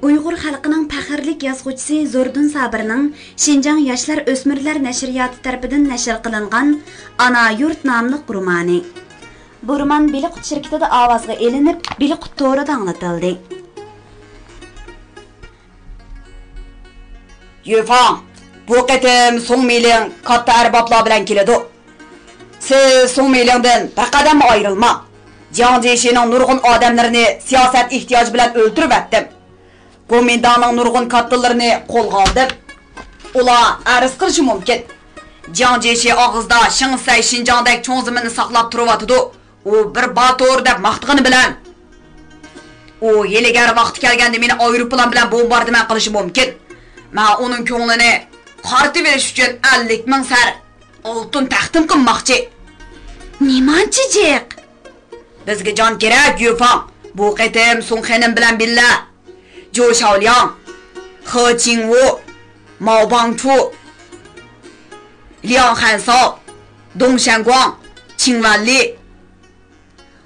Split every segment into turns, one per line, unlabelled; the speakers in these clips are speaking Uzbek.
Uyghur xalqining faxrlik yozuvchisi Zordun Sabirning Şinjan Yoshlar O'smirlar nashriyoti tarafidan nashr qilingan Ana yurt nomli romani. Bu roman Biliqut shirkatida ovozga elinib, Biliqut to'rida anglatildi.
Yufan, bu qitim So'ngmiling katta arboblar bilan keladi. Siz So'ngmilingdan bir qadam ayrılma. Jiang Jishining nurg'un odamlarini siyosat ehtiyoji bilan o'ldirib atdim. Gomindanning nurg'un kattalarını qo'lga oldim. Ular arz qilishi mumkin. Jiang Jishi og'izda Shingsay Shinjongdagi cho'ng zaminni saqlab turyapti. U bir bator deb maqtagani bilan u yeligar vaqti kelganda meni aeroplan bilan bombardiman qilishi mumkin. Men uning ko'nglini qaritib berish uchun 50 ming sar oltin taqdim qilmoqchi.
Nimanchijiq?
Bizga jon kerak, Yufan. Bu qitim Songxenim bilan billa Zhou Xiaoliang, He Jingwu, Mao Bangchu, Liang Hansao, Dong Shanguang, Qin Wanli,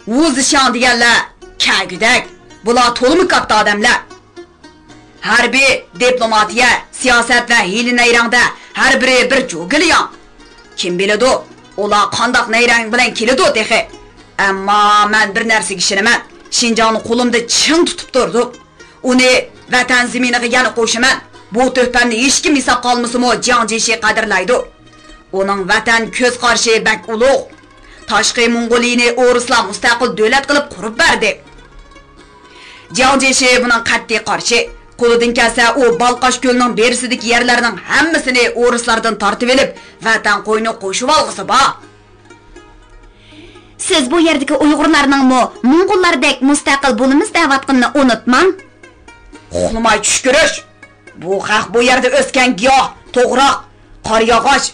Wu Zhixiang deganlar kagudak. Bular to'limi katta odamlar. Harbiy, diplomatiya, siyosat va hiyli nayrangda har biri bir jo'giliyan. Kim biladi, ular qandoq nayrang bilan keladi tehi. Ammo men bir narsaga ishonaman. Shinjongni qo'limda chin tutib turdim. Uni vatan zeminiga yana qo'shaman. Bu to'pamni hech kim hisob qolmasimi Jiang Jishi qadrlaydi. Uning vatan ko'z qarshi bak ulug'. Tashqi Mong'oliyani o'rislar mustaqil davlat qilib qurib berdi. Jiang Jishi buning qat'iy qarshi. Qo'lidan kelsa u Balqash ko'lining berisidagi yerlarning hammasini o'rislardan tortib olib, vatan qo'yni qo'shib olg'isi bor.
Siz bu yerdagi Uyg'urlarning Mong'ollardek mustaqil bo'limiz da'vatqinni unutmang.
Uxlamay tush ko'rish. Bu xalq bu yerda o'sgan giyoh, to'g'roq, qor yog'och.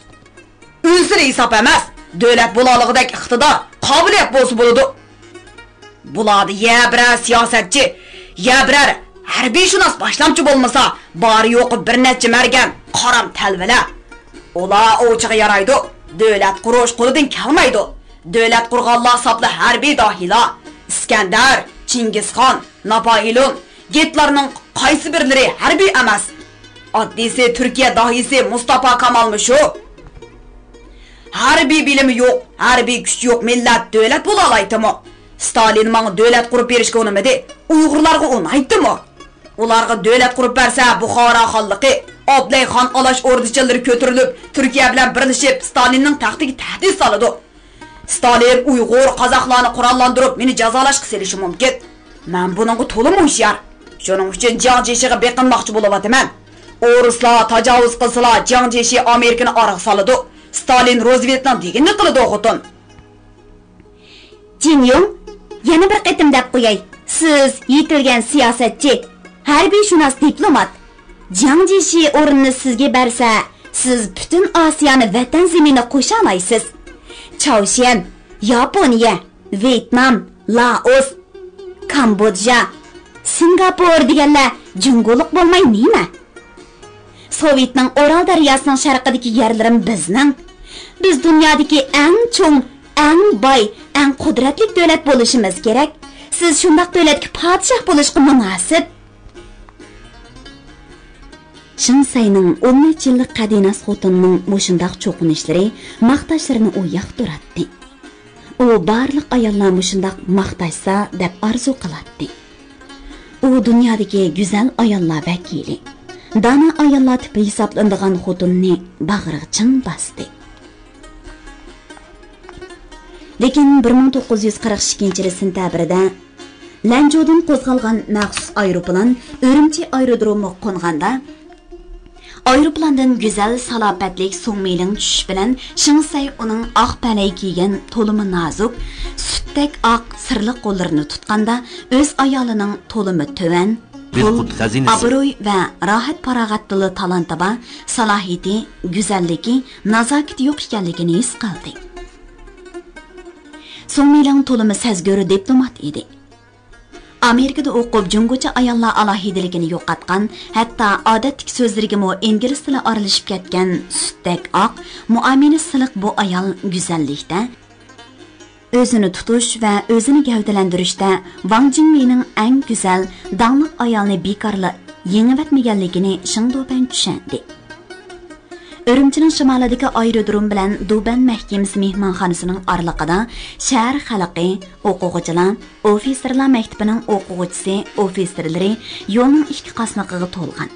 O'zini hisob emas, davlat bo'lolig'idagi iqtidor, qobiliyat bo'lsa bo'ladi. Bularni ya birar siyosatchi, ya birar harbiyshunos boshlamchi bo'lmasa, bari yo'qi bir necha margan qaram talvalar. Ular o'chiga yaraydi. Davlat qurish qo'lidan kelmaydi. Davlat qurg'onlar hisobli harbiy dohilar, Iskandar, Chingizxon, Napoleon, Gitlerning qaysi birlari harbiy emas. Oddisi Turkiya dohisi Mustafa Kamalmi shu. Harbiy bilimi yo'q, harbiy kuch yo'q millat davlat bo'la olaydimi? Stalin menga davlat qurib berishga unamadi. Uyg'urlarga unaydimi? Ularga davlat qurib bersa Buxoro xonligi, Oblayxon olash ordichalari ko'tarilib, Turkiya bilan birlashib Stalinning taxtiga tahdid soladi. Stalin Uyg'ur qozoqlarni qurollantirib meni jazolashga selishi mumkin. Men buningga to'liq hushyor. Shuning uchun Jiang Jishiga beqinmoqchi bo'layapman. O'rislar tajovuz qilsalar, Jiang Jishi Amerikani oraq soladi. Stalin Rooseveltning deganini qiladi o'g'otin.
Jinyong, yana bir qitim deb qo'yay. Siz yetilgan siyosatchi, harbiyshunos diplomat. Jiang Jishi o'rinni sizga bersa, siz butun Osiyoni vatan zeminiga qo'sha olasiz. Chaoshen, Yaponiya, Vyetnam, Laos, Kambodja, Singapur deganlar junguluq bo'lmay nima? Sovetning Oral daryosining sharqidagi yerlarim bizning. Biz dunyodagi eng cho'ng, eng boy, eng qudratli davlat bo'lishimiz kerak. Siz shunday davlatga podshoh bo'lishga munosib. Shingsayning 13 yillik qadinas xotinining mushundaq cho'qinishlari maqtashlarini u yoqtiratdi. U barliq ayollar mushundaq maqtashsa deb arzu qiladi. U dunyodagi go'zal ayollar vakili. Dana ayollar tipi hisoblanadigan xotinni bag'riga ching bosdi. Lekin 1942-yil sentabrda Lanjodan qo'zg'algan maxsus aeroplan Urumchi aerodromiga qo'nganda aeroplandan go'zal salobatlik So'ngmiling tushish bilan Shingsay uning oq palay kiygan to'limi nozik, sutdek oq sirli qo'llarini tutganda o'z ayolining to'limi to'van, obro'y va rohat farog'atli talantaba, salohiyati, go'zalligi, nazokati yo'q ekanligini his qildi. So'ngmiling to'limi sazgori diplomat edi. Amerikada o'qib jungocha ayollar alohidaligini yo'qotgan, hatto odatdagi so'zlariga ingliz tili aralashib ketgan sutdek oq, muomala siliq bu ayol go'zallikda, o'zini tutish va o'zini gavdalantirishda Wang Jingmining eng go'zal, danglik ayolni bekorli yengilmetmeganligini Shingdoban tushundi. Örümchining shimolidagi aerodrom bilan Duban mahkamasi mehmonxonasining oraliqida shahar xalqi, o'quvchilar, ofitserlar maktabining o'quvchisi, ofitserlari yo'lning ikki qasniqiga to'lgan.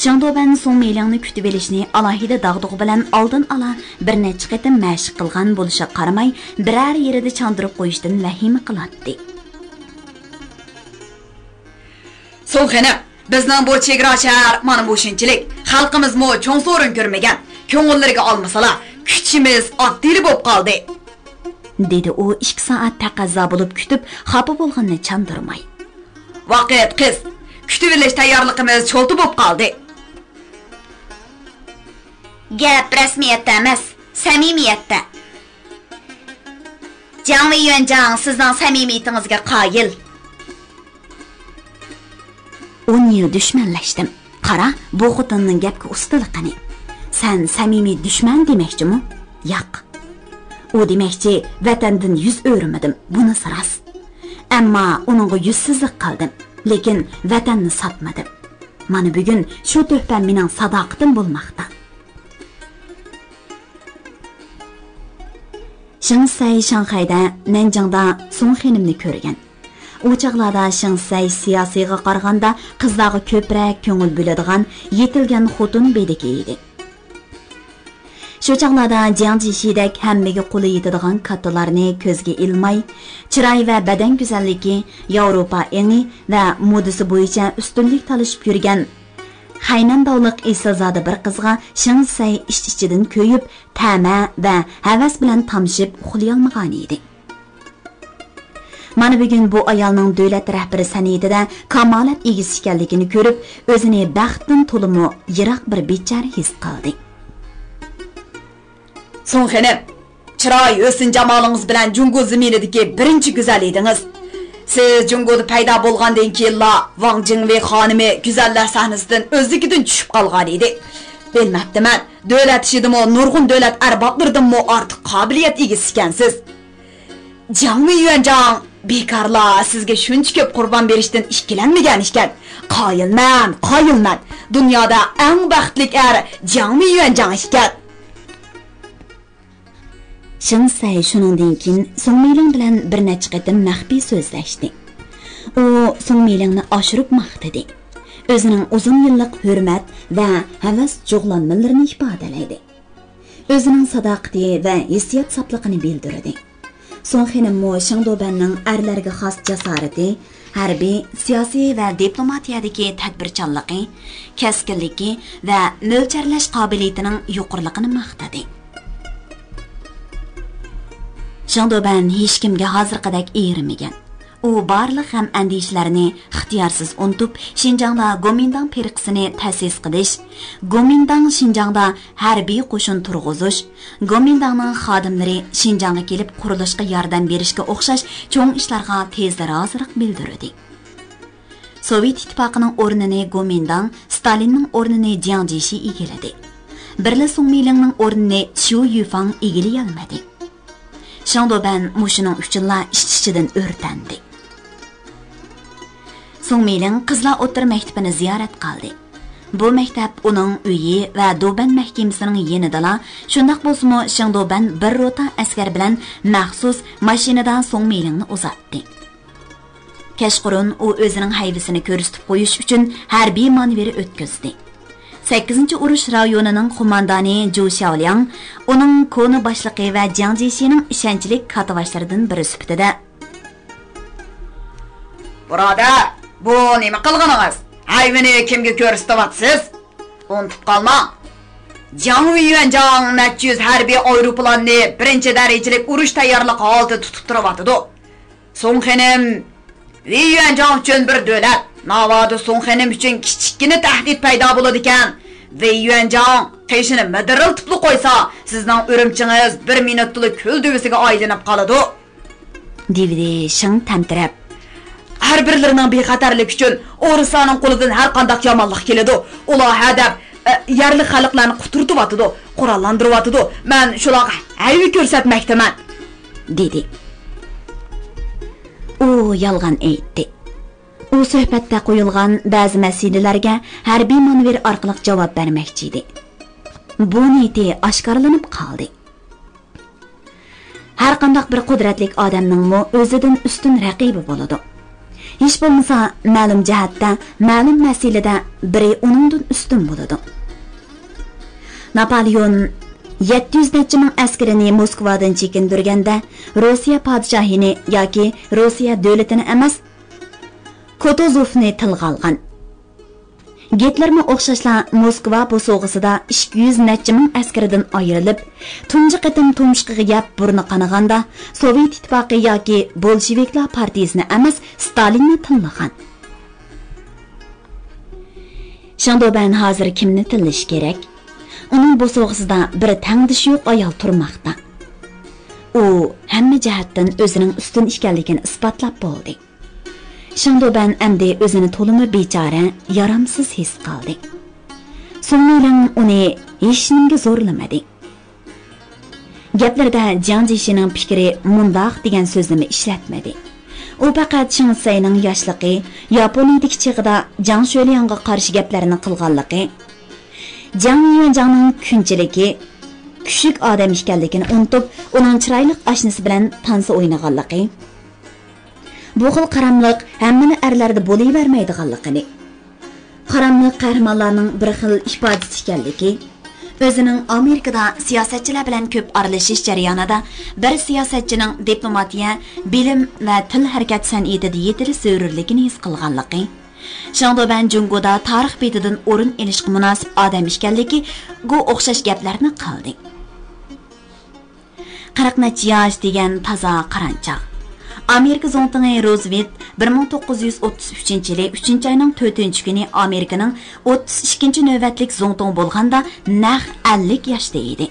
Shingdoban Song Meilingni kutib olishni alohida dag'dug'i bilan oldin ola bir necha qatim mashq qilgan bo'lishiga qaramay, biror yerida chandırib qo'yishdan vahima qiladi.
So'xana, bizning bu chegara shahar mana bu shunchalik. Xalqimiz mo cho'ng so'rin ko'rmagan. Ko'ngillariga olmasalar, kuchimiz oddiy bo'lib qoldi.
Dedi u 2 soat taqazzo bo'lib kutib, xafa bo'lganini chandırmay.
Vaqt qiz, kutib olish tayyorligimiz cho'lti bo'lib qoldi.
Gap rasmiyatda emas, samimiyatda. Jiang ve Yuanjiang sizning samimiyatingizga qoyil. 10 yil dushmanlashdim. Qara, bu xotinning gapga ustaliqani. Sen samimiy dushman demoqchimi? Yo'q. U demoqchi, vatandan yuz o'rmadim, buni siras. Ammo uningga yuzsizlik qildim, lekin vatanni sotmadim. Mana bugun shu to'hfam mening sadoqatim bo'lmoqda. Shingsay Shanxayda, Nanjingda Song xonimni ko'rgan. U chaqlarda Shingsay siyosiyga qaraganda qizlarga ko'proq ko'ngil bo'ladigan yetilgan xotin bediki edi. Shu chaqlarda Jiang Jishidek hammaga qo'li yetadigan kattalarni ko'zga ilmay, chiroy va badan go'zalligi, Yevropa engi va modasi bo'yicha ustunlik talashib yurgan Haynandovliq Esilzoda bir qizga Shingsay ichidan ko'yib, ta'ma va havas bilan tamshib uxlay olmagan edi. Mana bugun bu ayolning davlat rahbari san'atida kamolat egisi ekanligini ko'rib, o'zini baxtdan to'limi yiroq bir bechora his qildi.
So'xana, chiroy o'sin jamolingiz bilan Jungo zaminidagi birinchi go'zal edingiz. Siz Jungoda paydo bo'lgandan keyin Wang Jingwei xonimi go'zallar sahnasidan o'zligidan tushib qolgan edi. Bilmabdiman, davlat ishidimi, nurg'un davlat arboblaridanmi ortiq qobiliyat egisi ekansiz. Jiang Yuanjiang bekarlar sizga shuncha ko'p qurbon berishdan ikkilanmagan ekan. Qoyilman. Dunyoda eng baxtli er Jiang Yuanjiang ekan.
Shingsay shuningdan keyin Song Meiling bilan bir necha qatim maxfiy so'zlashdi. U Song Meilingni oshirib maqtadi. O'zining uzun yillik hurmat va havas jug'lanmalarini ifodalaydi. O'zining sadoqati va hissiyot sopligini bildirdi. Song xonimmo Shingdobanning erlarga xos jasorati, harbiy, siyosiy va diplomatiyadagi tadbirchanligi, kaskinligi va mo'lcharlash qobiliyatining yuqorligini maqtadi. Shingdoban hech kimga hozirqadek erimigan. U barliq ham andishlarini ixtiyorsiz unutib, Xinjiangda Gomindang firqasini ta'sis qilish, Gomindang Xinjiangda harbiy qo'shin turg'izish, Gomindangning xodimlari Xinjiangga kelib qurilishga yordam berishga o'xshash cho'ng ishlarga tezda rozilik bildirdi. Sovet ittifoqining o'rnini Gomindang, Stalinning o'rnini Jiang Jishi egalladi. Birla Song Meilingning o'rnini Xiu Yufang egallay olmadi. Shingdoban mushuning uchunla ichidan o'rtandi. Song Meiling qizlar o'tir maktabini ziyorat qildi. Bu maktab uning uyi va Duban mahkamasining yanidala, shundaq bo'lsa-mu Shingdoban bir rota askar bilan maxsus mashinada Song Meilingni uzatdi. Kashqurun u o'zining haybisini ko'rsatib qo'yish uchun harbiy manevri o'tkazdi. 8-urush rayonining qo'mondoni Zhu Xiaoliang uning koni boshlig'i va Jiang Jishining ishonchli katavashlaridan biri sifatida:
"Birodar, bu nima qilganingiz? Hayvini kimga ko'rsatyapsiz? Unutib qolmang. Jiang Yuanjiang 400 harbiy aeroplanni birinchi darajalik urush tayyorligi holida tutib turyapti. Song xonim Yuanjiang uchun bir davlat, navoda Song xonim uchun kichikgina tahdid paydo bo'ladi ekan. Yuanjiang qishini midiriltib qo'ysa, sizning o'rimchingiz 1 minutlik ko'l duvisiga aylanib qoladi."
Devdi Shing tantirab.
Har birlarining bexatarlik uchun O'rislarning qo'lidan har qanday yomonlik keladi. Ular hadab yerli xalqlarni quturtiryapti, qurollantiryapti. Men shularga hayvi ko'rsatmoqdaman,
dedi. U yolg'on aytdi. u suhbatda qo'yilgan ba'zi masalalarga harbiy manevr orqali javob bermoqchi edi. Bu niyati oshkorlanib qoldi. Har qanday bir qudratli odamning o'zidan ustun raqibi bo'ladi. Hech bo'lmasa ma'lum jihatda, ma'lum masalada biri uningdan ustun bo'ladi. Napoleon 700 necha ming askarini Moskvadan chekindirganda Rossiya podshohini yoki Rossiya davlatini emas, Kutuzovni tilga olgan. Gitlermi o'xshashla Moskva bo'sog'isida 200 necha ming askaridan ayrilib, tunji qatim tumshqiga yap burni qanaganda Sovet ittifoqi yoki Bolsheviklar partiyasini emas, Stalinni tanlagan. Shandoban hozir kimni tanlash kerak? Uning bo'sog'isida bir tangdishi yo'q ayol turmoqda. U hamma jihatdan o'zining ustun ekanligini isbotlab bo'ldi. Shandoban amdi o'zini to'limi bechora, yaramsiz his qildi. So'ngmilan uni hech nimga zo'rlamadi. Gaplarda Jiang Jishining fikri mundoq degan so'zni ishlatmadi. U faqat Shinsayning yoshligi, Yaponiyadagi chig'ida Jiang Shuiliyanga qarshi gaplarni qilganligi, Jiang Yuanjangning kunchiligi, kuchlik odam ekanligini unutib, uning chiroyli oshnasi bilan tansa o'ynaganligi, bu xil qaramliq hammani erlarda bo'lavermaydiganligini, qaramliq qahramonlarning bir xil ifodasi ekanligi, o'zining Amerikada siyosatchilar bilan ko'p aralashish jarayonida bir siyosatchining diplomatiya, bilim va til harakat san'atida yetili so'rurligini his qilganligi, Shandoban Jungoda tarix betidan o'rin olishga munosib odam ekanligi bu o'xshash gaplarni qildi. 40 yosh degan toza qaranchoq. Amerika zongtini Roosevelt 1933-yili 3-oyning 4-kuni Amerikaning 32-navbatlik zongtong bo'lganda naq 50 yoshda edi.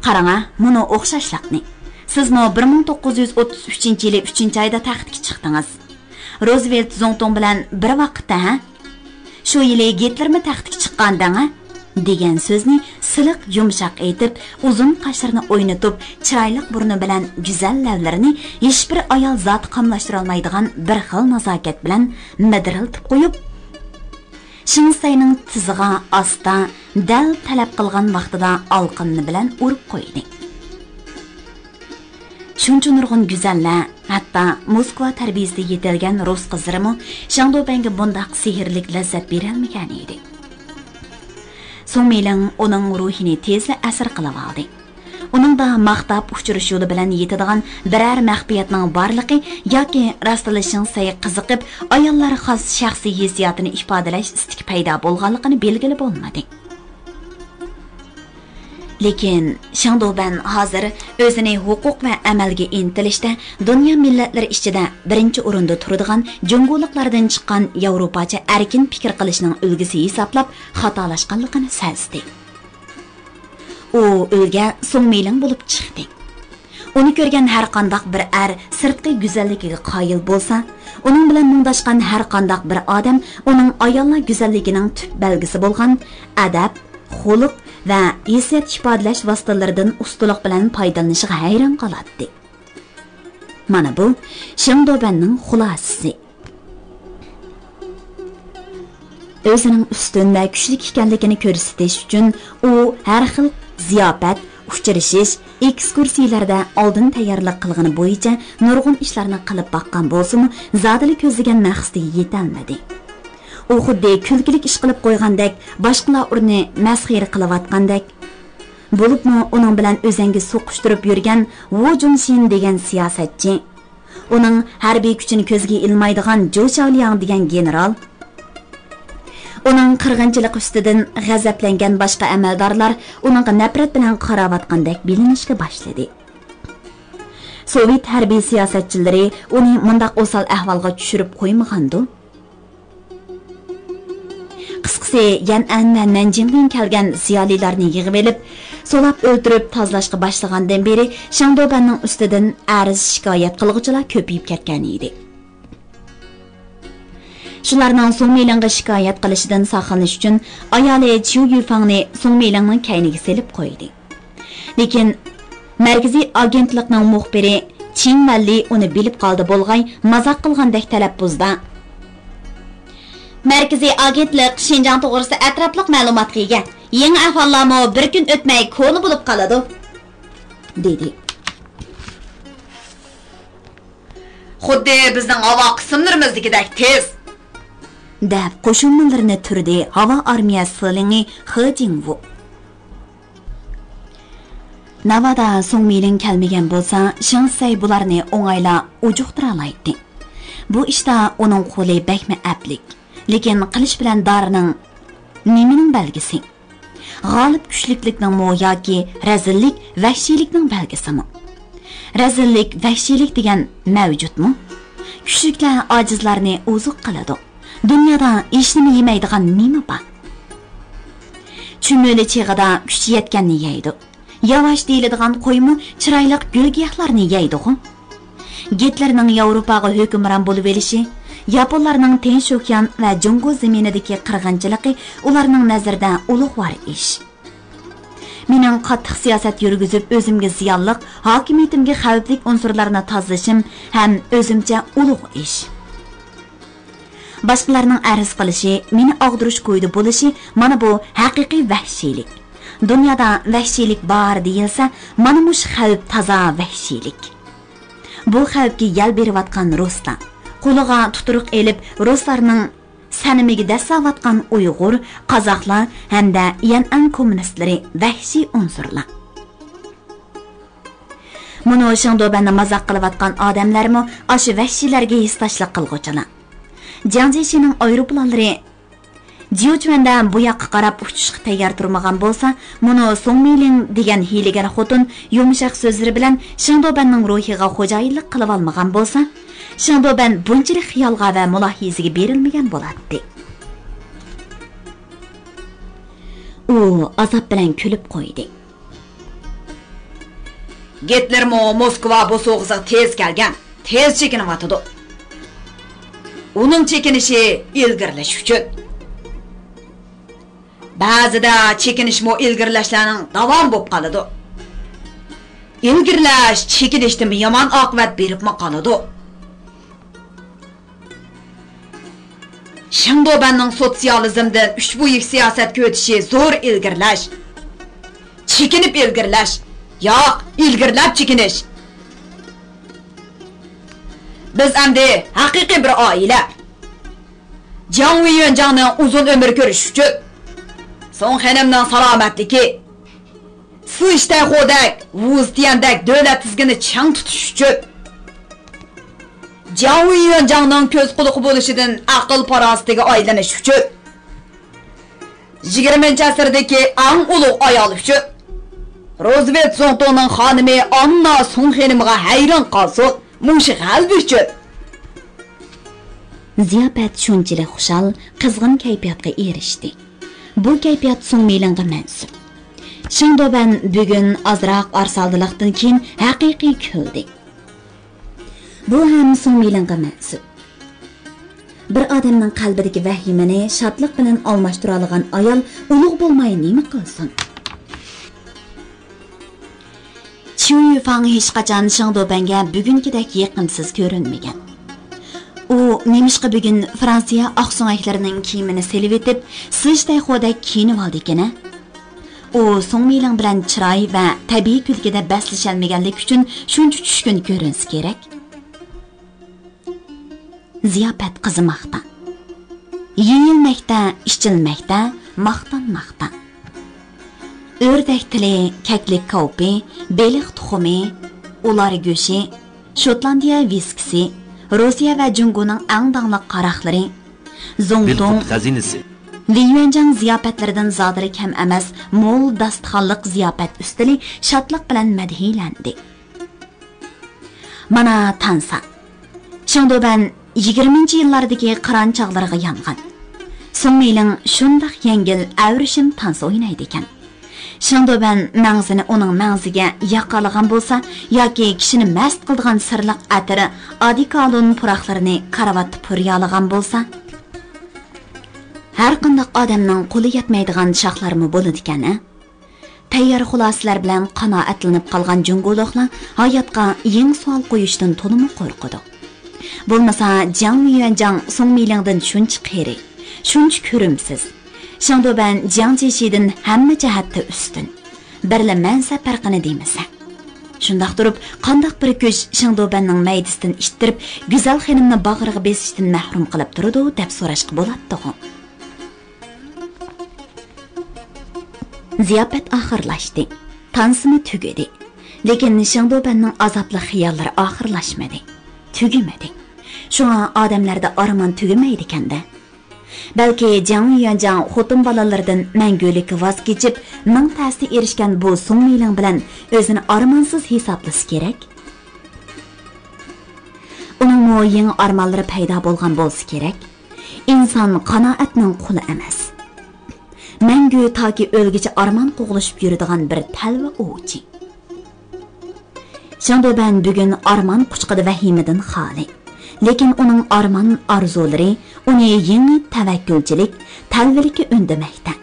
Qarang, buni o'xshashlikni. Siz 1933-yili 3-oyda taxtga chiqdingiz. Roosevelt zongtong bilan bir vaqtda, shu yili Gitlermi taxtga chiqqandanga degan so'zni siliq yumshoq aytib, uzun qoshlarini o'ynatib, chiroyli burni bilan go'zal lablarini hech bir ayol zoti qamlashtira olmaydigan bir xil nazokat bilan midiriltib qo'yib, Shinsayning tizig'iga asta dal talab qilgan vaqtida olqinni bilan urib qo'ydi. Shuncha nurg'un go'zallar, hatto Moskva tarbiyasida yetilgan rus qizlarimi Shandobanga bundoq sehrli lazzat bera olmagan edi. So'ngmilan uning ruhini tezda asir qilib oldi. Uningda maqtab uchirish yo'li bilan yetadigan biror maxfiyatning borligi yoki rastlashish sayi qiziqib, ayollar xos shaxsiy hissiyotini ifodalash istiki paydo bo'lganligini belgili bo'lmadi. Lekin Shandoban hozir o'zini huquq va amalga intilishda dunyo millatlari ichida birinchi o'rinda turadigan jungoliklardan chiqqan Yevropacha erkin fikr qilishning ulgisi hisoblab xatolashganligini sezdi. U o'lga so'ngmilan bo'lib chiqdi. Uni ko'rgan har qanday bir sirtqi go'zalligiga qoyil bo'lsa, uning bilan mundashgan har qanday bir odam uning ayollar go'zalligining tub belgisi bo'lgan adab, xuluq va hissiyat ifodalash vositalaridan ustulik bilan foydalanishiga hayron qoladi. Mana bu Shandobanning xulosasi. O'zining ustun va kuchli ekanligini ko'rsatish uchun u har xil ziyofat, uchrashish, ekskursiyalarda oldin tayyorlik qilgani bo'yicha nurg'un ishlarni qilib boqqan bo'lsa-mu, zodili ko'zlagan maqsadiga yeta olmadi. U xuddi kulkilik ish qilib qo'ygandek, boshqalar urni masxir qilayotgandek. Bo'libmi uning bilan o'zangi so'qishtirib yurgan Wu Junshin degan siyosatchi, uning harbiy kuchini ko'zga ilmaydigan Zhou Xiaoliang degan general, uning qirg'inchilik ustidan g'azablangan boshqa amaldorlar uningga nafrat bilan qarayotgandek bilinishga boshladi. Sovet harbiy siyosatchilari uni mundaq o'sal ahvolga tushirib qo'ymagandi. Qisqasi, Yan'an va Nanjingdan kelgan ziyolilarni yig'ib olib, solab o'ldirib tozalashga boshlagandan beri Shandobanning ustidan arz shikoyat qilg'uchilar ko'payib ketgan edi. Shularning So'ngmilanga shikoyat qilishidan saqlanish uchun ayoli Chiu Yufangni So'ngmilangning kayniga selib qo'ydi. Lekin markaziy agentlikning muxbiri Çinvalli uni bilib qoldi bo'lg'ay mazoq qilgandek talaffuzda. Markaziy agentlik Xinjiang to'g'risida atrofliq ma'lumotga ega. Yangi ahvollarmi bir kun o'tmay ko'ni bo'lib qoladi, dedi.
Xuddi bizning havo qismlarimizdagidek tez,
deb qo'shinlarini turdi havo armiyasi silingi He Jingwu. Navada Songmiling kelmagan bo'lsa, Shinsay bularni o'ng'ayla ujuqtira oladi. Bu ishda uning qo'li bakmi aplik, lekin qilish bilan dorining nimaning belgisi? G'olib kuchliklikning mo yoki razillik, vahshiylikning belgisimi? Razillik, vahshiylik degan mavjudmi? Kuchliklar ojizlarni ozuq qiladi. Dunyoda hech nima yemaydigan nima bor? Chumoli chig'ida kuch yetganni yeydi. Yavaş deyiladigan qo'ymi chiroyli gulgiyohlarni yeydi. Gitlerning Yevropaga hukmron bo'lib olishi, Yaponlarning Tinch okean va Jungo zaminidagi qirg'inchiligi ularning nazarida ulug'vor ish. Mening qattiq siyosat yurgizib, o'zimga ziyonliq, hokimiyatimga xavfli unsurlarni tozalashim ham o'zimcha ulug' ish. Boshqalarning arz qilishi, meni og'dirish qo'ydi bo'lishi, mana bu haqiqiy vahshiylik. Dunyoda vahshiylik bor deyilsa, mana bu xavf toza vahshiylik. Bu xavfga yal berayotgan ruslar, qo'liga tuturuq elib ruslarning sanamiga dasavatgan Uyg'ur, qozoqlar hamda Yan'an kommunistlari vahshiy unsurlar. Buni Shangdobanni mazoq qilayotgan odamlarmi o'sha vahshiylarga hissashlik qilg'uchilar. Jiang Jishining aeroplanlari Jiuchuanda bu yoqqa qarab uchishga tayyor turmagan bo'lsa, buni Songmiling degan hiylagar xotin yumshoq so'zlari bilan Shangdobanning ruhiga xo'jayinlik qilib olmagan bo'lsa, Shangdoban bunchalik xiyolga va mulohizaga berilmagan bo'ladi. U azob bilan kulib qo'ydi.
Gitlermi Moskva bu so'g'izga tez kelgan, tez chekinyotdi. Uning chekinishi ilgirlash uchun. Ba'zida chekinishmo ilgirlashlarning davom bo'lib qoladi. Ilgirlash chekinishdan yomon oqibat beribmi qoladi. Shangdobanning sotsializmdan ushbu siyosatga o'tishi zo'r ilgirlash. Chekinib ilgirlash, yo'q, ilgirlab chekinish. Biz endi haqiqiy bir oila. Jiang Yuanjangning uzun umr ko'rish uchun Song xonimning salomatligi, Sishday xo'dak, Wuztiyandak davlat tizgini chang tutish uchun Jiang Yuanjangning ko'z quloq bo'lishidan aql parosatiga aylanish uchun 20-asrdagi eng ulug' ayol uchun Roosevelt Zongto'ning xonimi Anna Song xonimga hayron qolsin, mushi qalbi uchun.
Ziyofat shunchalik xushal, qizg'in kayfiyatga erishdi. Bu kayfiyat Songmilingga mansub. Shangdoban bugun ozroq arsaldiliqdan keyin haqiqiy kuldi. Bu ham Songmilingga mansub. Bir odamning qalbidagi vahimani shodlik bilan almashtira olgan ayol ulug' bo'lmay nima qilsin? Qiu Yufang hech qachon Shangdobanga bugungidek yaqinsiz ko'rinmagan. U nemishqa bugun Fransiya oqso'ngaklarining kiyimini selib etib, Sishday xo'dak kiyinib oldi ekan. U Songmiling bilan chiroy va tabiiy kulgida baslashalmaganlik uchun shuncha tushkun ko'rinsa kerak. Ziyofat qizimoqda. Yeyilmoqda, ichilmoqda, maqtanmoqda. O'rdak tili, kaklik ko'pi, beliq tuxumi, ular go'shi, Shotlandiya viskisi, Rossiya va Jungoning eng dangli qaroqlari, Zongtong
xazinasi.
Liyuanjang ziyofatlaridan zodiri kam emas, mo'l dasturxonliq ziyofat ustili shodlik bilan madhiyalandi. Mana tansa. Shangdoban 20-yillardagi qiron chog'lariga yongan. Songmiling shundoq yengil avrishim tansa o'ynaydi ekan. Shangdoban mangzini uning mangziga yaqalagan bo'lsa yoki kishini mast qilgan sirliq atiri adikalon puroqlarini karavat puryalagan bo'lsa, har qanday odamning qo'li yetmaydigan shoxlarmi bo'ladi ekan. tayyor xulosalar bilan qanoatlanib qolgan jungoliklar hayotga yangi savol qo'yishdan to'liq qo'rqadi. Bo'lmasa Jiang Yuanjiang Song Milingdan shuncha qeri, shuncha ko'rimsiz. Shangdoban Jiang Jishidan hamma jihatda ustun. Birla mansab farqini deymasa. Shundaq turib, qandaq bir kuch Shangdobanning maydisidan ittirib, go'zal xonimni bag'riga besishdan mahrum qilib turdi deb so'rashga bo'ladi. Ziyofat oxirlashdi. Tansimi tugadi. Lekin Shangdobanning azobli xiyollari oxirlashmadi. Tugimadi. Shunga odamlarda armon tugamaydi ekanda. Balki Jiang Yuanjiang xotin bolalaridan mangulik voz kechib, ming ta'sir erishgan bu Song Miling bilan o'zini armonsiz hisoblasi kerak. Uning yangi armonlari paydo bo'lgan bo'lsa kerak. Inson qanoatning quli emas. Mangu toki o'lgicha armon qo'g'lishib yuradigan bir talva o'chi. Shangdoban bugun armon quchqidi vahimadan xoli. Lekin uning armon arzulari uni yangi tavakkulchilik, talvalikka undamoqda.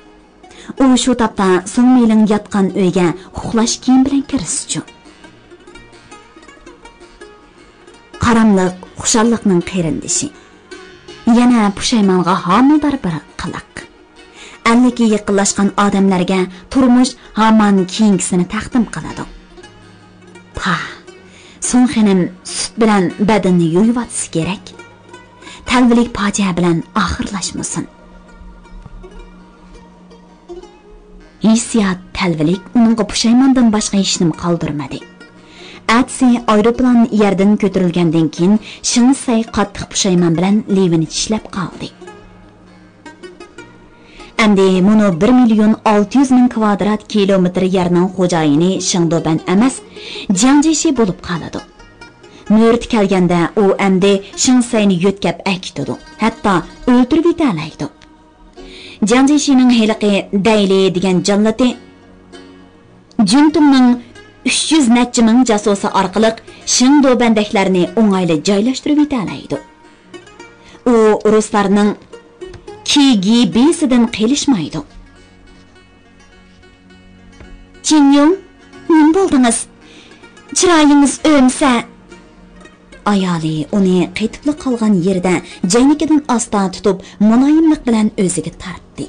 U shu topda Song Miling yotgan uyga uxlash kiyim bilan kirishdi. Qaramliq xushalliqning qerindishi. Yana pushaymonga homildor bir qiliq. Allaki yaqinlashgan odamlarga turmush hamon keyingisini taqdim qiladi. Song xonim sut bilan badanni yuvatish kerak. Talvilik fojia bilan oxirlashmasin. Hissiyat talvilik uningga pushaymondan boshqa ishni qoldirmadi. Atsi aeroplan yerdan ko'tarilgandan keyin Shinsay qattiq pushaymon bilan levini tishlab qoldi. Endi mono 1.600.000 kvadrat kilometr yerning xo'jayini Shangdoban emas, Jiang Jishi bo'lib qoladi. Nört kelganda u endi Shinsayni yo'tkab akitadi, hatto o'ltirib yetalaydi. Jiang Jishining heliqi Dayli degan jallati Juntumning 300 necha ming jasosi orqali Shangdobandaklarni o'ng'ayli joylashtirib yetalaydi. U ruslarning KGB'sidan qilishmaydi. Jinyong, nima bo'ldingiz? Chiroyingiz o'msa. Ayoli uni qaytib qolgan yerda jaynikidan asta tutib, muloyimlik bilan o'ziga tortdi.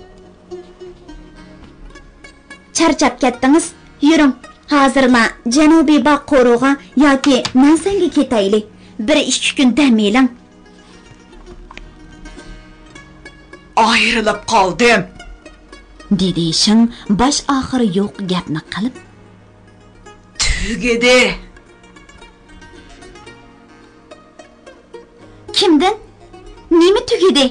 Charchab ketdingiz? Yuring, hozirla Janubiy Baqo'rug'a yoki Nansanga ketaylik. 1-2 kun dam oling.
Ayrılıp qoldim,
dedi Shing bosh oxiri yo'q gapni qilib.
Tugidi.
Kimdan? Nima tugidi?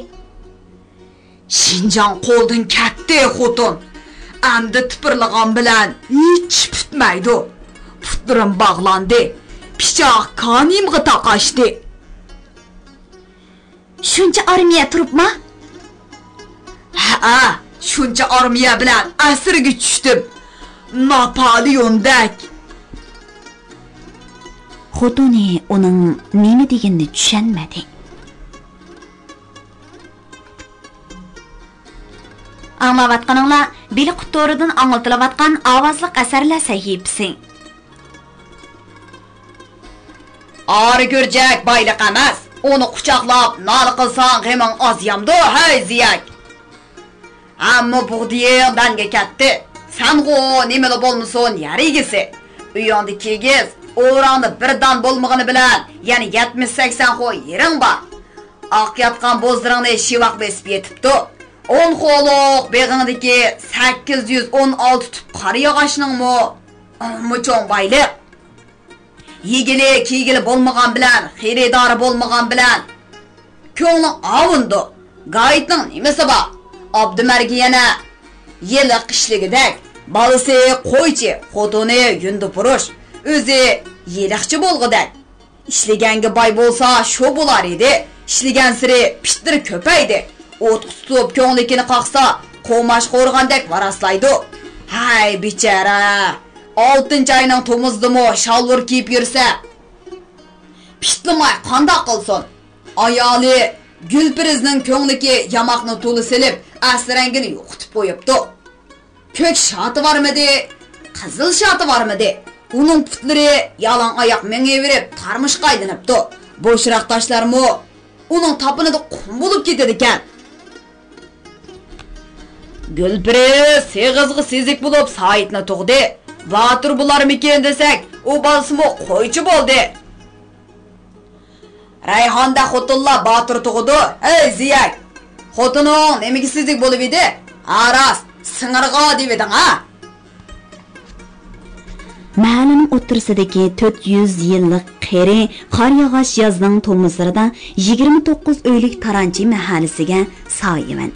Shinjon qo'ldan katta xotin. Endi tipirlagan bilan hech putmaydi. Putlarim bog'landi. Pichoq qonimga taqashdi.
Shuncha armiya turibmi?
Ha, shuncha armiya bilan asirga tushdim. Napoleondak.
Xotini uning nima deganini tushunmadi. Anglayotganinglar Bili Qutoridan anglatilayotgan ovozli asarlar sahifasi.
Ari ko'rjak bayliq emas. Uni quchoqlab nol qilsang g'iming ozyamdi, hay ziyak. Ammo buğdiye danga ketdi. Sango nimeli bo'lmasin yarigisi. Uyonda kegiz, o'randa birdan bo'lmag'ini bilan, ya'ni 70-80 qo'y yering bor. Oq yotgan bo'zdiringni shivaq besib yetibdi. 10 qo'loq beg'ingdagi 816 tup qari yog'ochning mucho'ng bayliq. Yigili bo'lmagan bilan, xaridori bo'lmagan bilan ko'ngli avundi. Gaytning nimasi bor? Abdumarga yana yili qishligidek, balisi qo'ychi, xotini yundi purush, o'zi yiliqchi bo'lg'idak. Ishlaganga boy bo'lsa shu bo'lar edi. Ishlagan siri pishtir ko'paydi. O't tutib ko'nglikini qaqsa, qo'mash qo'rgandek varaslaydi. Hay bichara. 6-oyning to'mizdimi shalvur kiyib yursa, pishtimay qandoq qilsin? Ayoli Gulpirizning ko'ngliki yamoqni to'li silib, asrangini yo'qitib qo'yibdi. Ko'k shoti bormidi? qizil shati bormidi? Uning putlari yalan oyoq mengaverib tarmoshqa aylanibdi. Bo'shroq tashlarmi uning topinida qum bo'lib ketadi ekan. Gulpiri seg'izg'i sezik bo'lib Saidni tug'di. Batur bularmikin desak, u bolsimi qo'ychi bo'ldi. Rayhonda xotinlar Batur tug'di. Ey ziyak, xotining nimaga sezik bo'lib edi? Aras, singirg'a deb eding ha?
Mahallining o'ttirsidagi 400 yillik qeri qor yog'och yozning tomuzlarida 29 uylik Taranchi mahallasiga soyiman.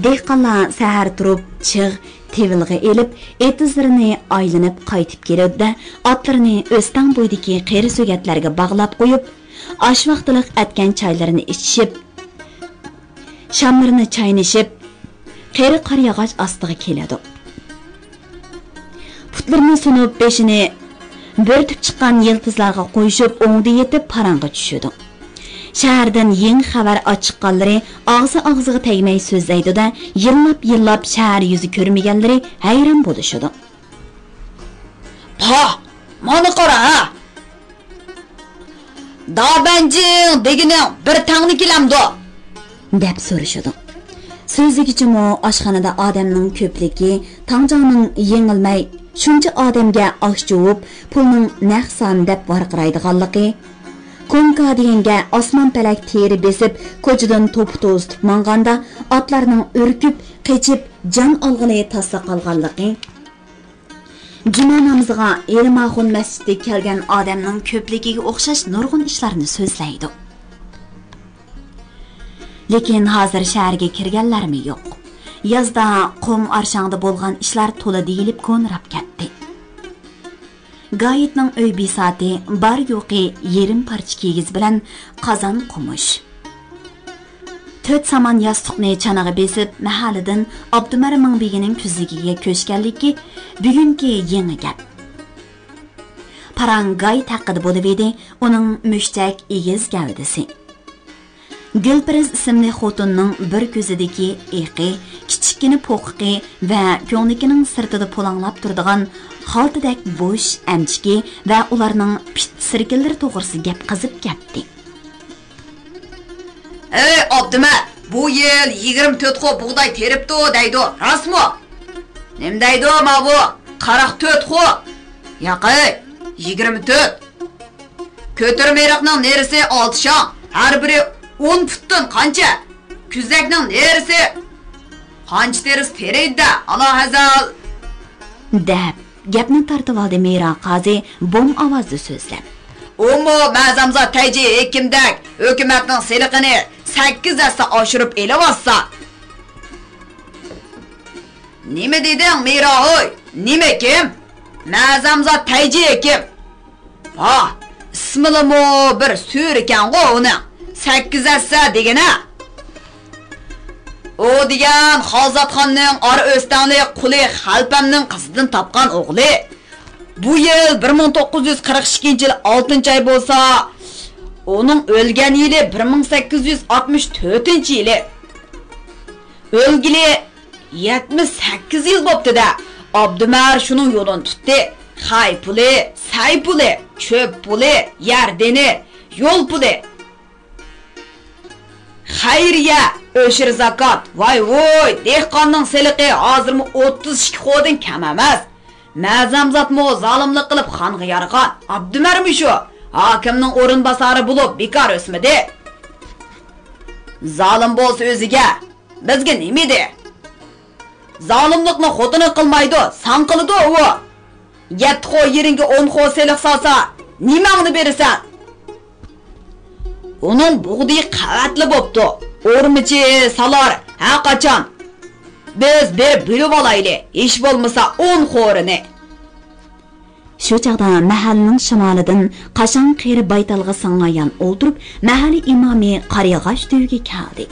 Dehqonlar sahar turib chig' tevilg'i elib, etizlarini aylanib qaytib keladi, otlarini o'stan bo'ydagi qeri so'gatlarga bog'lab qo'yib, osh vaqtliq atgan choylarini ichishib, shamlarini chaynishib, qeri qor yog'och ostiga keladi. Putlarini sunib, beshini bo'rtib chiqqan yiltizlarga qo'yishib, o'ngda yetib parangga tushadi. Shahardan yangi xabar ochiqqanlari og'ziga tegmay so'zlaydi-da, yillab shahar yuzi ko'rmaganlari hayron bo'lishadi.
"Pa, mana qara ha. Dabanjing degining bir tangni kelamdi"
deb so'rashadi. So'zligichimi oshxonada odamning ko'pligi, Tangjoning yengilmay shuncha odamga osh juvib, pulning naqson deb varqiraydiganligi, Konka deganga osmon palak teri besib, ko'chadan to'p-to'z tutib manganda otlarning urkib, qechib, jon olg'ili tasla qolganligi, juma namoziga Elmaxun masjidiga kelgan odamning ko'pligiga o'xshash nurg'un ishlarni so'zlaydi. Lekin hozir shaharga kirganlarmi yo'q. Yozda qum arshangda bo'lgan ishlar to'la deyilib ko'nrab ketdi. Gayetning uy bisati bar yo'qi yerim parcha kigiz bilan qozon qumush. 4 saman yostiqni chanaga besib, mahallidan Abdumar Mingbegining tuzligiga ko'chganligi bugungi yangi gap. Parangay taqidi bo'lib edi, uning mushtak egiz gavdasi. Gulpiriz ismli xotinning bir ko'zidagi eqi, kichikini po'qiqi va ko'nglikining sirtida polanglab turadigan xaltadek bo'sh amchiki va ularning pit sirkillari to'g'risida gap qizib ketdi.
"Ey Abdumar, bu yil 24 xo bug'doy teribdi deydi, rostmi?" "Nim deydi ma bu? 44 xo." "Yo'q, 24. Ko'tirmayroqning nerisi 6 shon, har biri 10 futdan qancha? Kuzakning nerisi qancha terisi teraydi, Alloh azal."
deb gapni tartib oldi Mira qozi bom ovozda so'zlab.
"Ummo ma'zamzod tayji hekimdak hukumatning seliqini 8 asla oshirib elavotsa." "Nima deding Mira hoy? Nima kim? Ma'zamzod tayji hekim." "Ha, ismilimi bir so'r ekan-ku uni. 8 asla degana." "O degan Xolzodxonning ora o'stanli quli Xalpamning qizidan topgan o'g'li. Bu yil 1942-yil 6-oy bo'lsa, uning o'lgan yili 1864-yili. O'lgili 78 yil bo'pti-da. Abdumar shuning yo'lini tutdi. Xay puli, say puli, cho'p puli, yardeni, yo'l puli. Xayriya, o'shir zakot. Voy, dehqonning seliqi hozirmi 32 xo'dan kam emas. Ma'zamzotmi zolimlik qilib xonga yarg'an. Abdumarmi shu? Hokimning o'rinbosari bo'lib bekor o'smidi. Zolim bo'lsa o'ziga, bizga nima edi? Zolimlikni xotini qilmaydi, san qildi u. 7 xo yeringa 10 xo seliq solsa, nimangni berasan? Uning bug'diy qavatli bo'pti. O'rmichi salar ha qachon? Biz berib bo'lib olayli. Ish bo'lmasa 10 xo'rini.
Shu chaqda mahallining shimolidan qashon qeri baytalga sangayan o'ldirib, mahalliy imomi qariyag'ash to'yiga keldi.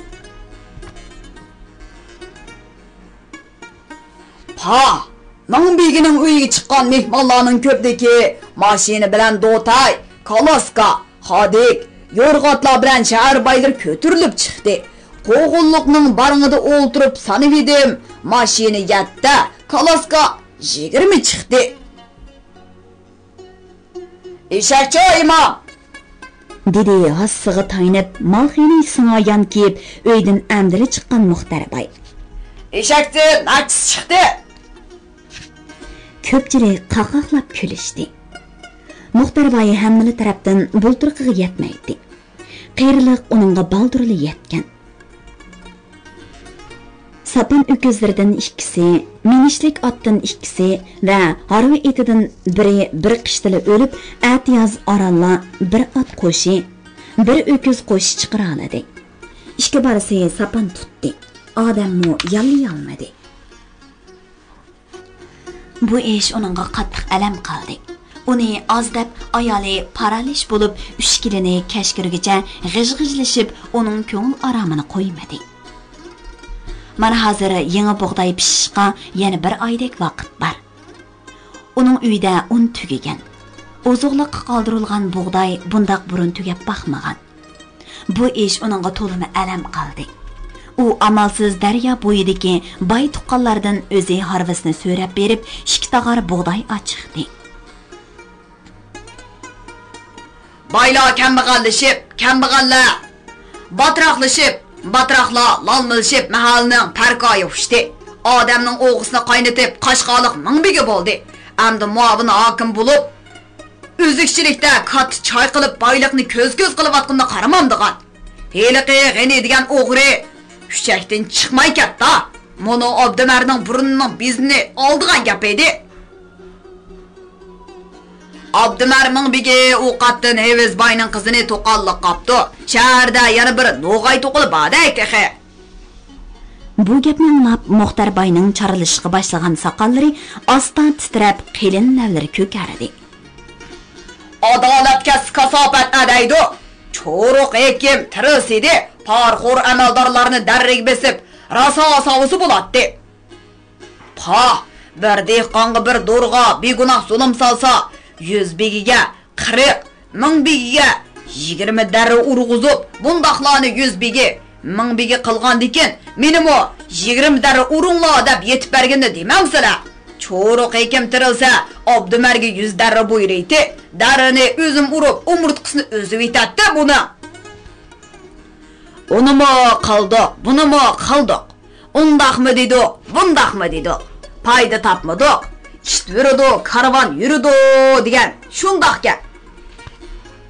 "Pa, Mingbegining uyiga chiqqan mehmonlarning ko'pligi mashina bilan Do'tay, Koloska, Xodik, yo'rg'otlar bilan shahar baylar ko'tarilib chiqdi. Qo'g'unliqning barngida o'ltirib sanib edim. Mashina 7, Koloska 20 chiqdi. Eshakchi imom,
dedi hassiga taynib, malxini singan kiyib, uydan amdili chiqqan Muxtarbay.
Eshakchi nachis chiqdi.
Ko'pchilik qaqaqlab kulishdi. Muxtarbay hammali tarafdan bulturqiga yetmaydi. Qeyriliq uningga baldurli yetgan. Sapan öküzlerden ikkisi, minishlik atdan ikkisi ve harvi etidan biri bir qishtili ölüp, atiyaz aralla bir at qo'shi, bir öküz qo'shi chiqara oladi. İşki barisi sapan tutdi. Odammu yallayolmadi. Bu ish uningga qattiq alam qildi. Uni ozdab ayoli paralish bo'lib, ushkilini kashkirgacha g'ij-g'ijlashib, uning ko'ngil aromini qo'ymadi. Mana hozir yangi bug'doy pishishga yana bir oydek vaqt bor. Uning uyida un tugagan. Ozuqliqqa qoldirilgan bug'doy bundaq burun tugab baxmagan. Bu ish uningga to'limi alam qildi. U amalsiz daryo bo'yidagi boy tuqqanlardan o'zi harvisini so'rab berib, ikki tog'or bug'doy ochiqdi.
Baylar kambag'allar batroqlashib, batroqlar lalmilishib mahalning parkoyi ushdi. Odamning o'g'isini qaynatib, qashqaliq mingbigi bo'ldi. Amdi muavin hokim bo'lib, o'zikchilikda kat choy qilib, boyliqni ko'z-ko'z qilayotganini qaramamdigan. Heliqi g'ani degan o'g'ri hushakdan chiqmay ketdi. Mono Abdumarning burnining bizini oldigan gap edi. Abdumar mingbigi o'qatdan Heviz boyning qizini to'qalliq qopdi. Shaharda yana bir no'g'ay to'qilib badak texe.
Bu gapni anglab Muxtarbayning charilishiga boshlagan soqollari ostan titrab, qilin lavlari ko'kardi.
Adolatga kasofat adaydi. Cho'ruq ekim tirisidi, parxo'r amaldorlarni darrig besib, raso sovusi bo'ladi. Pa, bir dehqonga bir do'rg'a begunoh zulm solsa, 100 bigiga 40, 1000 bigiga 20 darra urg'uzib, bundaqlarni 100 bigi, 1000 bigi qilgandikin, menimi 20 darra urunglar deb yetib berganda demamsizlar. Cho'ruq ekim tirilsa, Abdumarga 100 darra buyuraydi. Darrini o'zim urib, umurtqisini o'zib yetadi buni. Unimi qildi, bunimi qildik. Undaqmi dedi, bundaqmi dedi. Payda topmadik. Yuridi, karvan yuridi degan shundoq gap.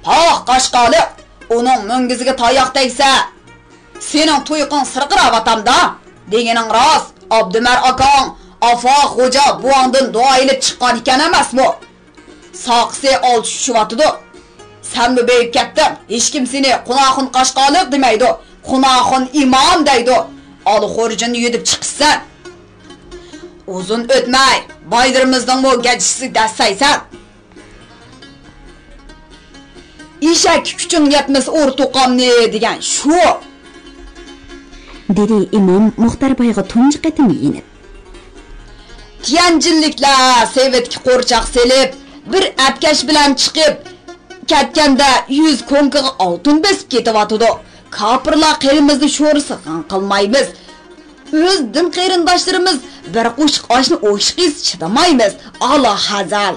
Poh qashqaliq, uning mungiziga tayoq tegsa, sening to'yqin sirqirab atamda deganing rost. Abdumar akang Afa xo'ja buvangdan duo ilib chiqqan ekan emasmi? Soqsi ol tushivotdi. Sen mi beyib ketding? Hech kim seni qunoqin qashqaliq demaydi. Qunoqin imom deydi. Ol xurjini yutib chiqsan. Uzun o'tmay, baydirimizning bu gajisi dassaysan. Eshak kuchun yetmas o'rtoqamni degan shu.
Dedi imom Muxtarbayga tunji qatim yinib.
Tiyanjinliklar sevetki qo'rchoq selib, bir apkash bilan chiqib ketganda 100 konkiga oltin besib ketyotdi. Kofirlar qelimizni sho'risi qilmaymiz. O'z din qarindoshlarimiz bir qo'shiq oshni o'shqiz chidamaymiz. Alloh hazal.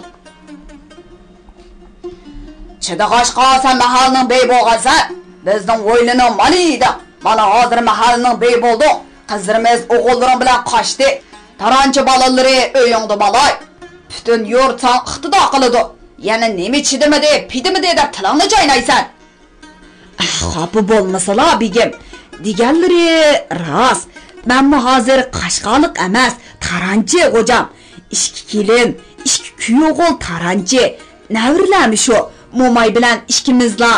Chidag'osh qolsa mahalning bey bo'lg'asa, bizning o'ylini malida. Mana hozir mahalning bey bo'ldi. Qizlarimiz o'g'illar bilan qochdi. Taranchi bolalari o'yingda balay. Butun yurtdan iqtido qiladi. Yana nima chidimidi, pidimidi deb tilingni joynaysan. Xafa bo'lmasalar begim, deganlari rost. Men hozir qashqaliq emas, taranchi xo'jam. Ishki kelin, ishki kuyog'ol taranchi. Navrlami shu? Mo'may bilan ishkimizla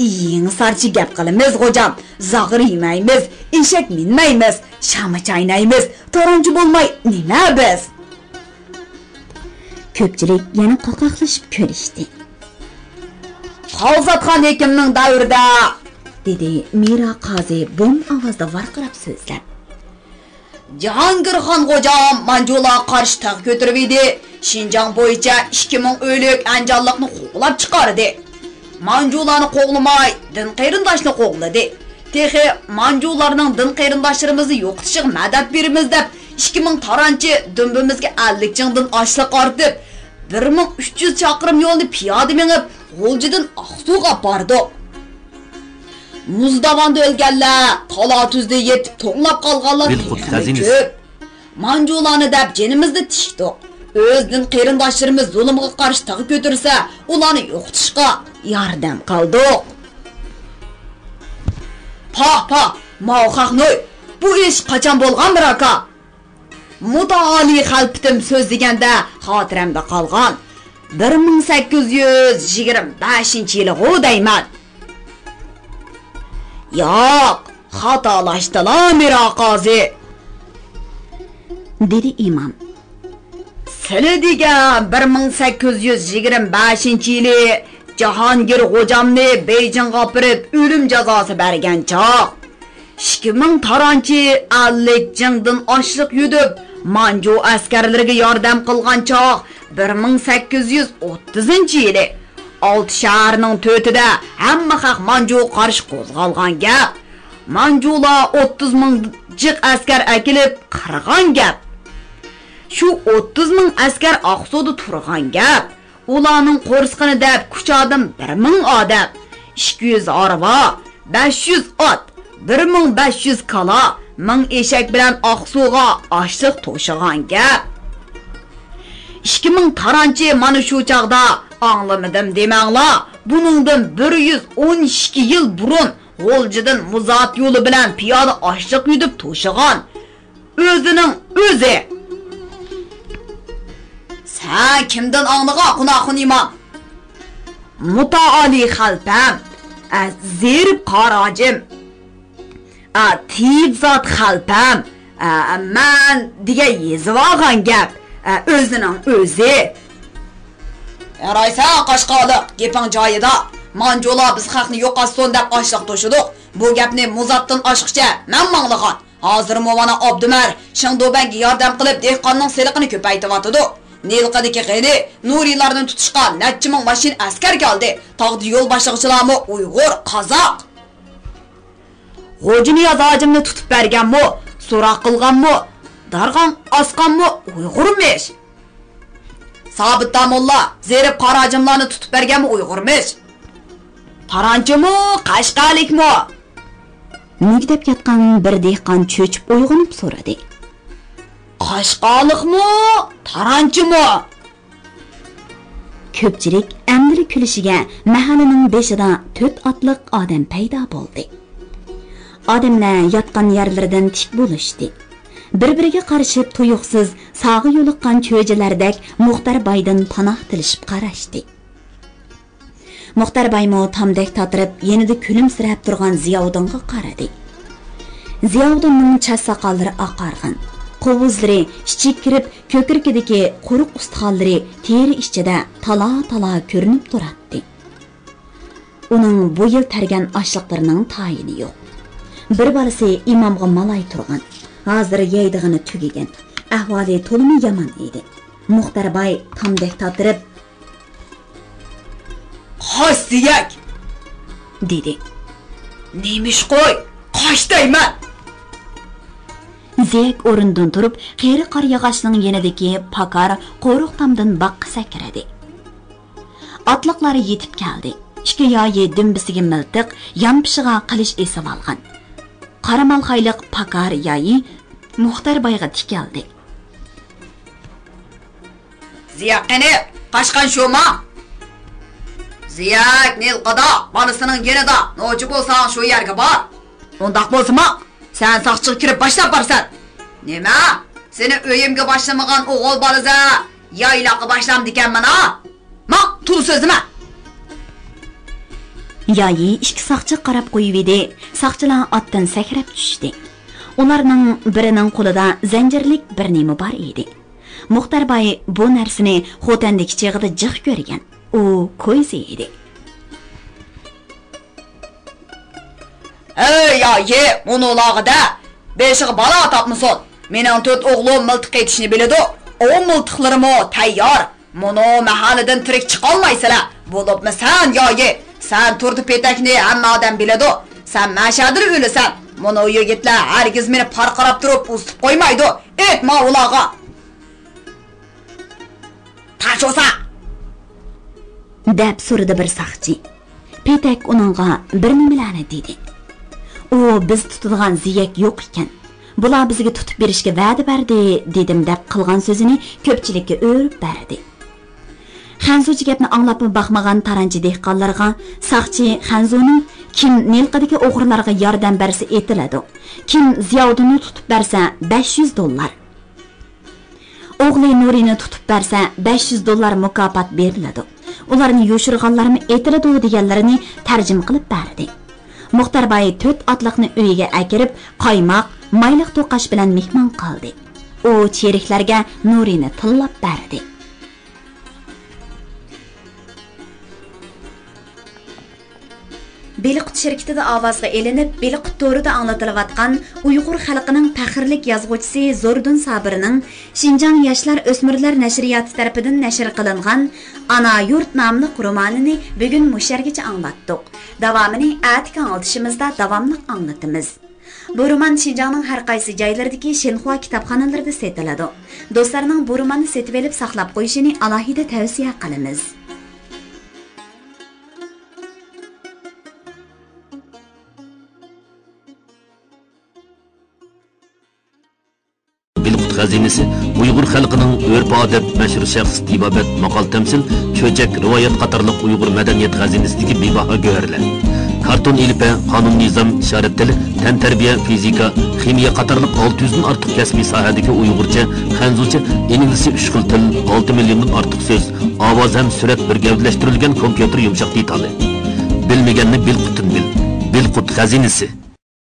iying sarchi gap qilamiz xo'jam. Zag'ir yemaymiz, eshak minmaymiz, shama chaynaymiz. Taranchi bo'lmay nima biz? Ko'pchilik yana qaqaqlashib kulishdi. Xalzatxon hekimning davrida,
dedi Mira qozi bo'm ovozda varqirab so'zlab.
Jahongirxon xo'jam Manjular qarshi taq ko'tirib edi. Shinjong bo'yicha 2000 o'lik anjonliqni qo'g'lab chiqardi. Manjularni qo'g'lamay, din qarindoshni qo'g'ladi. Texi Manjularning din qarindoshlarimizni yo'qitishga madad beramiz deb 2000 taranchi dümbimizga 50 jingdan oshliq ortib, 1300 chaqirim yo'lni piyoda minib, G'o'ljidan Aqsuga bordi. Muzdavonda o'lganlar, Tola tuzda yetib to'nglab qolganlar ko'p. Manjularni deb jinimizni tishdi. O'zning qarindoshlarimiz zulmga qarshi tag'i ko'tirsa, ularni yo'qotishga yordam qildik. Pa, mavhaqnoy, bu ish qachon bo'lgan bir aka? Mutoli xalpitim so'zlaganda xotiramda qolgan 1825-yili deyman. Yo'q, xatolashdilar miroqozi,
dedi imom.
Sili degan 1825-yili Jahongir Xo'jamni Beyjingga opirib o'lim jazosi bergan choq. 2000 taranchi 50 jingdan oshliq yudib, Manju askarlariga yordam qilgan choq 1830-yili 6 shaharning 4'ida hamma haq Manju qarshi qo'zg'algan gap. Manjular 30 ming jiq askar akilib qirg'an gap. Shu 30 ming askar Aqsuda turgan gap. Ularning qo'rsqini deb kuchadim 1000 odam, 200 arva, 500 ot, 1500 kala, 1000 eshak bilan Aqsuga oshliq to'shigan gap. 2000 taranchi mana shu chaqda anglamadim demanglar. Buningdan 112 yil burun G'o'ljidan Muzat yo'li bilan piyoda oshliq yudib to'shigan o'zining o'zi. Sen kimdan anlığa qunaqın imam? Mutaali xalpam, zerib qarajim, tibzat xalpam, man degan yezvogan gap, o'zining o'zi. Yaraysa Qashqoda, gaping joyida. Manjular biz xalqni yo'qotsin deb oshliq to'shidik. Bu gapni Muzatdan oshqicha men manglagan. Hozir Movana Abdumar Shingdobanga yordam qilib dehqonning seliqini ko'paytiryotdi. Nilqadagi g'ayri Nuriylarni tutishga necha ming mashin askar keldi. Tog'di yo'l boshlig'ichilarmi Uyg'ur, Qozoq. G'ojini yozajimni tutib berganmi, so'roq qilganmi, darg'an osqanmi Uyg'urmish. Sabit Damulla zerib qarajimlarni tutib berganmi Uyg'urmish. Taranchimi, Qashqalikmi?
Mugdab yotgan bir dehqon cho'chib uyg'onib so'radi.
Qashqalikmi, taranchimi?
Ko'pchilik amdiri kulishiga mahallaning beshida 4 otliq odam paydo bo'ldi. Odamlar yotgan yerlaridan tik bo'lishdi. Bir-biriga qarashib tuyuqsiz sog'i yo'liqqan cho'jilardek Muxtar Baydan panoh tilishib qarashdi. Muxtar Baymo tamdek tatirib, yenida kulimsirab turgan Ziyovuddinga qaradi. Ziyovuddinning chas soqollari oqargan. Qovuzlari ishchik kirib, ko'kirkidagi quruq ustixonlari teri ichida tala-tala ko'rinib turardi. Uning bu yil targan oshliqlarining tayini yo'q. Bir bolasi imomga malay turgan. Hozir yeydig'ini tugagan. Ahvoli to'limi yomon edi. Muxtar Bay tamdek tatirib,
"Qo'shdiyak" dedi. "Nemish qo'y, qoshdayman."
Ziyek o'rindan turib, qeri qor yog'ochning yanidagi pakar qo'ruq tamdan baqqa sakradi. Otliqlari yetib keldi. Ikki yoyi dimbisiga miltiq, yonpishiga qilish esib olgan. Qaramal xayliq pakar yoyi Muxtar Bayga tikildi.
"Ziyaqini qashqan shuma?" "Ziyak Nilqada bolasining yanida, nochi bo'lsang shu yerga bor. Undaq bo'lsa-ma, sen saqchiga kirib boshlab borsan. Nima? Seni o'yimga boshlamagan o'g'il bolasa yayloqqa boshlamdi ekanman-a? Ma, tur so'zima."
Yoyi ikki saqchi qarab qo'yib edi. Saqchilar otdan sakrab tushdi. Ularning birining qo'lida zanjirlik bir nima bor edi. Muxtar Bay bu narsani Xotandagi chig'ida jiq ko'rgan. U ko'zi edi.
"Ey yoyi, munulog'ida beshiga bola topmisan. Mening 4 o'g'lim miltiq etishni biladi. O miltiqlarimi tayyor. Munu mahalladan tirik chiqa olmaysizlar. Bo'libmi sen yoyi? Sen turdi petakni hamma odam biladi. Sen mashadir o'lasan. Bunu yigitlar herkes meni parqarab turib ustib qo'ymaydi. Aytma ularga. Taşosa!
deb so'radi bir saqchi. Petak uningga bir nimalarni dedi. U biz tutadigan ziyak yo'q ekan. Bular bizga tutib berishga va'da berdi, dedim deb qilgan so'zini ko'pchilikka o'rib berdi. Xanzuchi gapni anglab baxmagan taranchi dehqonlarga saqchi Xanzuning kim Nilqadagi o'g'rilarga yordam bersa etiladi, kim Ziyodini tutib bersa $500. O'g'li Nurini tutib bersa $500 mukofot beriladi. Ularni yo'shirganlarni etiladi deganlarini tarjim qilib berdi. Muxtarbay 4 otliqni uyiga akirib, qaymoq, mayliq to'qash bilan mehmon qildi. U cheriklarga Nurini tillab berdi. Beliqut şirketida ovozga elinib, Beliqut to'rida anglatilayotgan Uyg'ur xalqining faxrlik yozuvchisi Zordun Sabirning Xinjiang yoshlar o'smirlar nashriyoti tarafidan nashr qilingan Ana yurt nomli romanini bugun mushargacha anglatdik. Davomini atik anglitishimizda davomli anglatamiz. Bu roman Xinjiangning har qaysi joylaridagi Shenhua kitobxonalarida sotiladi. Do'stlarning bu romanni setib olib saqlab qo'yishini alohida tavsiya qilamiz.
Xazinesi Uyg'ur xalqining urf-odat mashhur shaxs tibobat maqol tamsil cho'chak rivoyat qatorliq Uyg'ur madaniyat xazinasidagi bebaho go'rlar. Karton ilpa, qonun nizom, ishorat tili, tan tarbiya, fizika, ximiya qatorliq 600 dan ortiq kasbiy sohadagi Uyg'urcha, Xanzucha, ingliz 3 xil til, 6 milliondan ortiq so'z, ovoz ham surat bir gavdalashtirilgan kompyuter yumshoq detali. Bilmaganni Bilqutun bil. Bilqut xazinasi.